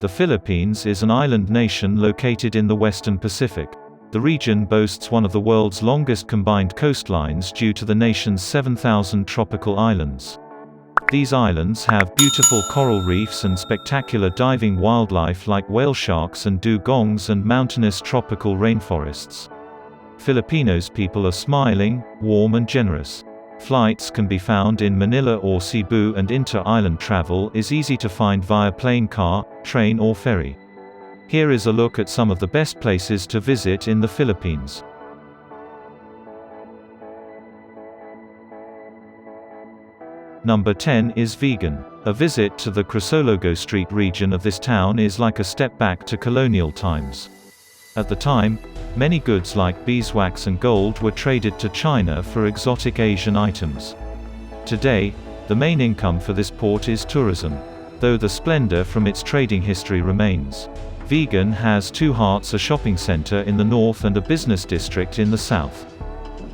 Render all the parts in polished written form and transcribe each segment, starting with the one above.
The Philippines is an island nation located in the Western Pacific. The region boasts one of the world's longest combined coastlines due to the nation's 7,000 tropical islands. These islands have beautiful coral reefs and spectacular diving wildlife like whale sharks and dugongs and mountainous tropical rainforests. Filipinos people are smiling, warm and generous. Flights can be found in Manila or Cebu, and inter-island travel is easy to find via plane, car, train or ferry. Here is a look at some of the best places to visit in the Philippines. Number 10 is Vigan. A visit to the Crisologo Street region of this town is like a step back to colonial times. At the time, many goods like beeswax and gold were traded to China for exotic Asian items. Today, the main income for this port is tourism, though the splendor from its trading history remains. Vigan has two hearts: a shopping center in the north and a business district in the south.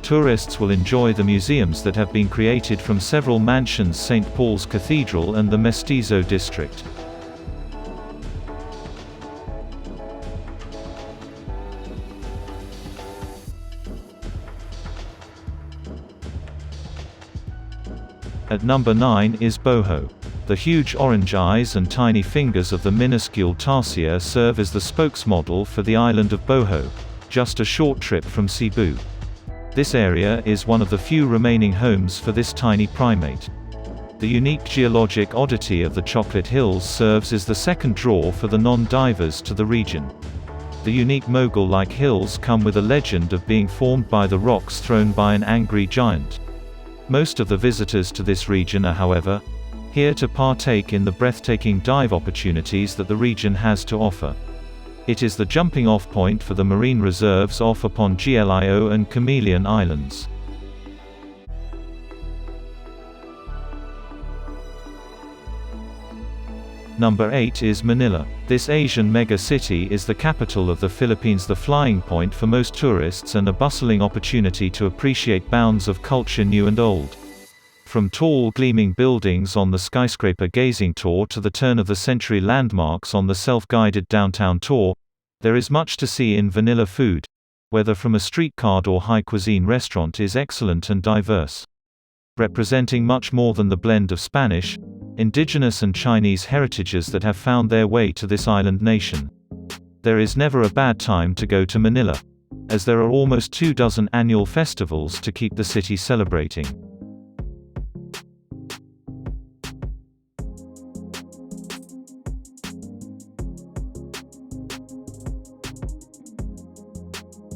Tourists will enjoy the museums that have been created from several mansions, St. Paul's Cathedral and the Mestizo district. At number 9 is Bohol. The huge orange eyes and tiny fingers of the minuscule tarsier serve as the spokesmodel for the island of Bohol, just a short trip from Cebu. This area is one of the few remaining homes for this tiny primate. The unique geologic oddity of the Chocolate Hills serves as the second draw for the non-divers to the region. The unique mogul-like hills come with a legend of being formed by the rocks thrown by an angry giant. Most of the visitors to this region are, however, here to partake in the breathtaking dive opportunities that the region has to offer. It is the jumping-off point for the marine reserves off upon Glio and Chameleon Islands. Number 8 is Manila. This Asian mega-city is the capital of the Philippines, the flying point for most tourists and a bustling opportunity to appreciate bounds of culture new and old. From tall gleaming buildings on the skyscraper gazing tour to the turn-of-the-century landmarks on the self-guided downtown tour, there is much to see in vanilla food, whether from a street cart or high cuisine restaurant, is excellent and diverse. Representing much more than the blend of Spanish, indigenous and Chinese heritages that have found their way to this island nation. There is never a bad time to go to Manila, as there are almost 24 annual festivals to keep the city celebrating.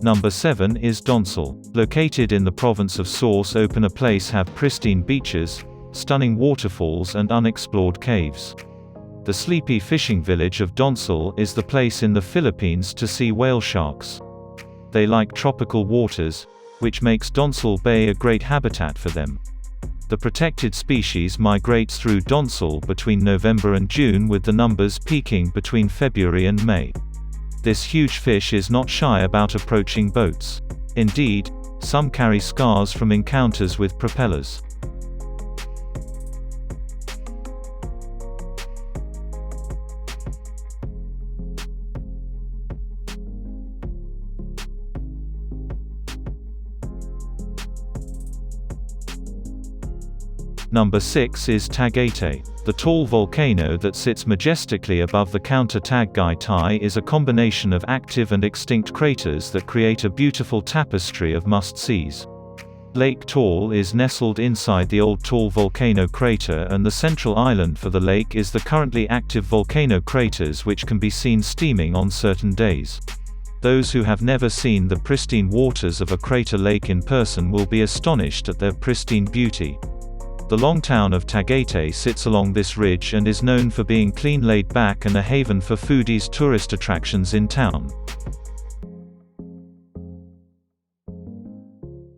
Number 7 is Donsol. Located in the province of Sorso, a place have pristine beaches, stunning waterfalls and unexplored caves. The sleepy fishing village of Donsol is the place in the Philippines to see whale sharks. They like tropical waters, which makes Donsol Bay a great habitat for them. The protected species migrates through Donsol between November and June, with the numbers peaking between February and May. This huge fish is not shy about approaching boats. Indeed, some carry scars from encounters with propellers. Number 6 is Tagaytay. The tall volcano that sits majestically above the counter Tagaytay is a combination of active and extinct craters that create a beautiful tapestry of must-sees. Lake Taal is nestled inside the old Taal volcano crater, and the central island for the lake is the currently active volcano craters, which can be seen steaming on certain days. Those who have never seen the pristine waters of a crater lake in person will be astonished at their pristine beauty. The long town of Tagaytay sits along this ridge and is known for being clean, laid back and a haven for foodies. Tourist attractions in town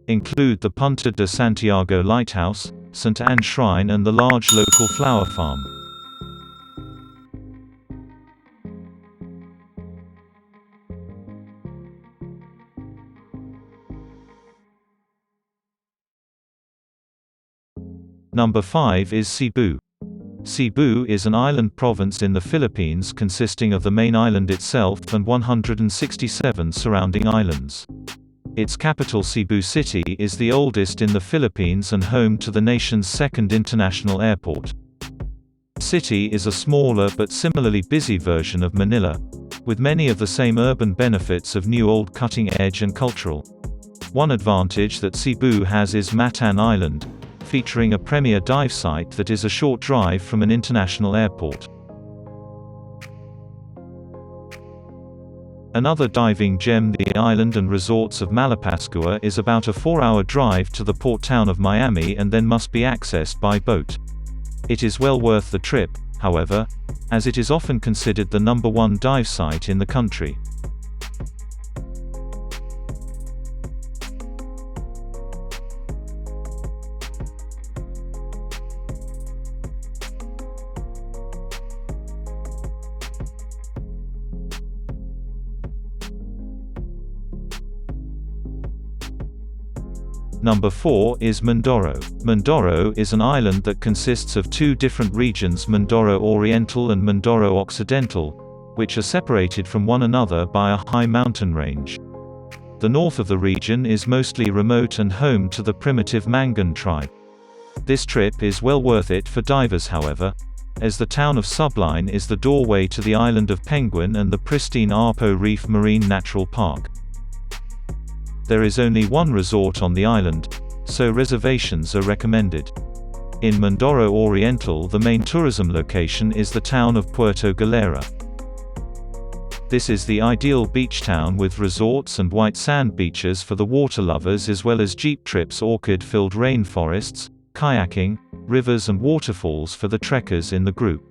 include the Punta de Santiago Lighthouse, St. Anne Shrine and the large local flower farm. Number 5 is Cebu. Cebu is an island province in the Philippines consisting of the main island itself and 167 surrounding islands. Its capital Cebu City is the oldest in the Philippines and home to the nation's second international airport. City is a smaller but similarly busy version of Manila, with many of the same urban benefits of New Old cutting-edge and cultural. One advantage that Cebu has is Matan Island, featuring a premier dive site that is a short drive from an international airport. Another diving gem, the island and resorts of Malapascua, is about a 4-hour drive to the port town of Miami and then must be accessed by boat. It is well worth the trip, however, as it is often considered the #1 dive site in the country. Number 4 is Mindoro. Mindoro is an island that consists of two different regions, Mindoro Oriental and Mindoro Occidental, which are separated from one another by a high mountain range. The north of the region is mostly remote and home to the primitive Mangan tribe. This trip is well worth it for divers, however, as the town of Subline is the doorway to the island of Penguin and the pristine Arpo Reef Marine Natural Park. There is only one resort on the island, so reservations are recommended. In Mindoro Oriental, the main tourism location is the town of Puerto Galera. This is the ideal beach town with resorts and white sand beaches for the water lovers, as well as jeep trips, orchid-filled rainforests, kayaking, rivers and waterfalls for the trekkers in the group.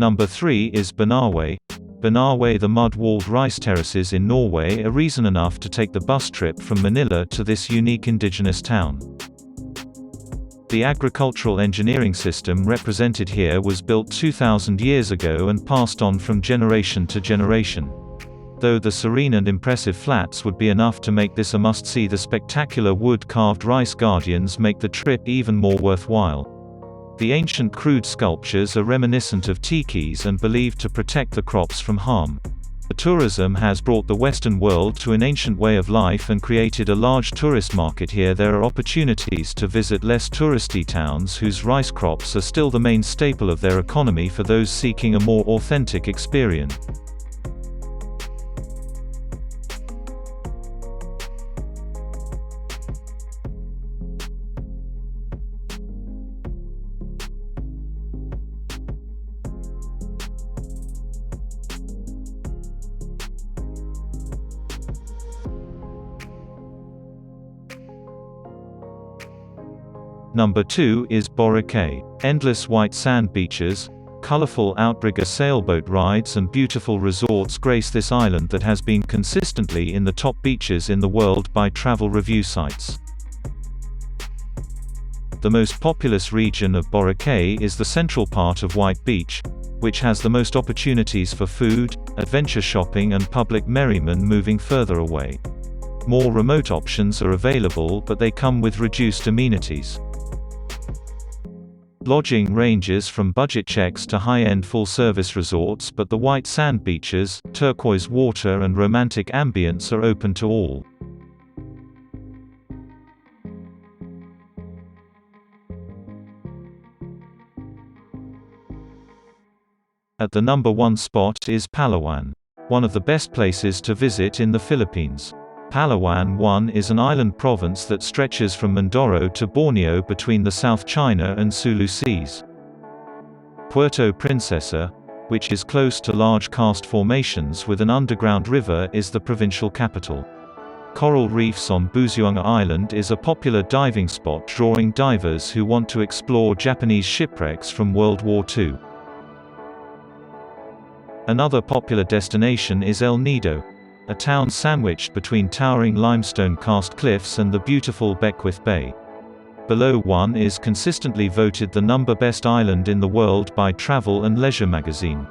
Number 3 is Banawe. Banawe, the mud-walled rice terraces in Norway, are reason enough to take the bus trip from Manila to this unique indigenous town. The agricultural engineering system represented here was built 2,000 years ago and passed on from generation to generation. Though the serene and impressive flats would be enough to make this a must-see, the spectacular wood-carved rice guardians make the trip even more worthwhile. The ancient crude sculptures are reminiscent of tikis and believed to protect the crops from harm. The tourism has brought the Western world to an ancient way of life and created a large tourist market here. There are opportunities to visit less touristy towns whose rice crops are still the main staple of their economy for those seeking a more authentic experience. Number 2 is Boracay. Endless white sand beaches, colorful outrigger sailboat rides and beautiful resorts grace this island that has been consistently in the top beaches in the world by travel review sites. The most populous region of Boracay is the central part of White Beach, which has the most opportunities for food, adventure shopping and public merriment. Moving further away, more remote options are available, but they come with reduced amenities. Lodging ranges from budget checks to high-end full-service resorts, but the white sand beaches, turquoise water and romantic ambience are open to all. At the number 1 spot is Palawan, one of the best places to visit in the Philippines. Palawan 1 is an island province that stretches from Mindoro to Borneo between the South China and Sulu Seas. Puerto Princesa, which is close to large karst formations with an underground river, is the provincial capital. Coral reefs on Busuanga Island is a popular diving spot, drawing divers who want to explore Japanese shipwrecks from World War II. Another popular destination is El Nido. a town sandwiched between towering limestone karst cliffs and the beautiful Beckwith Bay. Below 1 is consistently voted the #1 best island in the world by Travel and Leisure magazine.